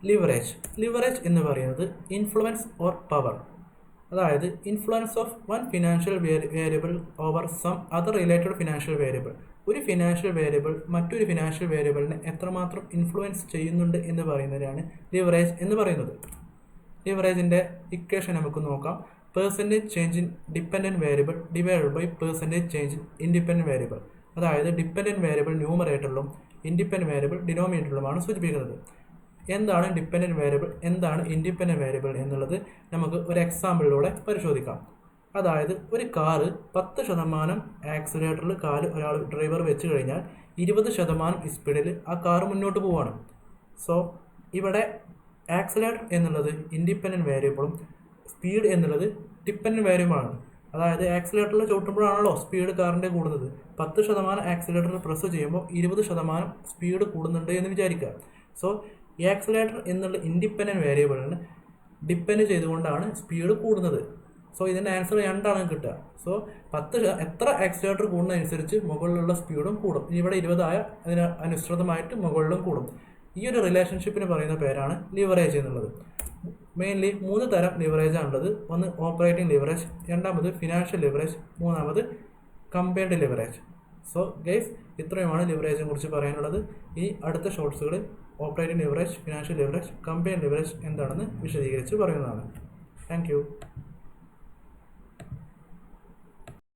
Leverage എന്ന് പറയുന്നത് influence or power, അതായത് influence of one financial variable over some other related financial variable. ഒരു financial variable മറ്റൊരു financial വേരിയബിളിനെ എത്രമാത്രം ഇൻഫ്ലുവൻസ് ചെയ്യുന്നുണ്ട് എന്ന് പറയുന്നതിനാണ് ലിവറേജ് എന്ന് പറയുന്നത്. ലിവറേജിൻ്റെ ഇക്വേഷൻ നമുക്ക് നോക്കാം. Percentage change in dependent variable divided by percentage change in independent variable. അതായത് ഡിപ്പെൻഡൻറ്റ് വേരിയബിൾ ന്യൂമറേറ്ററിലും ഇൻഡിപെൻഡൻറ്റ് വേരിയബിൾ ഡിനോമിനേറ്ററിലുമാണ് സൂചിപ്പിക്കുന്നത്. എന്താണ് ഡിപ്പെൻഡൻറ്റ് വേരിയബിൾ, എന്താണ് ഇൻഡിപെൻഡൻറ്റ് വേരിയബിൾ എന്നുള്ളത് നമുക്ക് ഒരു എക്സാമ്പിളിലൂടെ പരിശോധിക്കാം. അതായത് ഒരു കാറ് 10% ആക്സിലേറ്ററിൽ ഒരാൾ ഡ്രൈവർ വെച്ച് കഴിഞ്ഞാൽ 20% സ്പീഡിൽ ആ കാറ് മുന്നോട്ട് പോവുകയാണ്. സോ ഇവിടെ ആക്സിലേറ്റർ എന്നുള്ളത് ഇൻഡിപെൻഡൻറ്റ് വേരിയബിളും സ്പീഡ് എന്നുള്ളത് ഡിപ്പെൻഡൻറ്റ് വേരിയബിളാണ്. അതായത് ആക്സിലേറ്ററിൽ ചവിട്ടുമ്പോഴാണല്ലോ സ്പീഡ് കാറിൻ്റെ കൂടുന്നത്. 10% ആക്സിലേറ്ററിൽ പ്രസ് ചെയ്യുമ്പോൾ 20% സ്പീഡ് കൂടുന്നുണ്ട് എന്ന് വിചാരിക്കുക. സോ ഈ ആക്സിലേറ്റർ എന്നുള്ള ഇൻഡിപെൻഡൻറ്റ് വേരിയബിളിന് ഡിപ്പെൻഡ് ചെയ്തുകൊണ്ടാണ് സ്പീഡ് കൂടുന്നത്. സോ ഇതിൻ്റെ ആൻസർ 2 ആണ് കിട്ടുക. സോ എത്ര ആക്സിലേറ്റർ കൂടുന്നതനുസരിച്ച് മുകളിലുള്ള സ്പീഡും കൂടും. ഇവിടെ 20 ആയ അതിന് അനുസൃതമായിട്ട് മുകളിലും കൂടും. ഈ ഒരു റിലേഷൻഷിപ്പിന് പറയുന്ന പേരാണ് ലിവറേജ് എന്നുള്ളത്. മെയിൻലി 3 തരം ലിവറേജാണുള്ളത്. ഒന്ന് ഓപ്പറേറ്റിംഗ് ലിവറേജ്, രണ്ടാമത് ഫിനാൻഷ്യൽ ലിവറേജ്, മൂന്നാമത് കമ്പൈൻഡ് ലിവറേജ്. സോ ഗൈസ്, ഇത്രയുമാണ് ലിവറേജിനെ കുറിച്ച് പറയാനുള്ളത്. ഈ അടുത്ത ഷോർട്സുകളിൽ operating leverage, financial leverage, combined leverage എന്താണെന്ന് വിശദീകരിച്ച് പറയുന്നതാണ്. Thank U.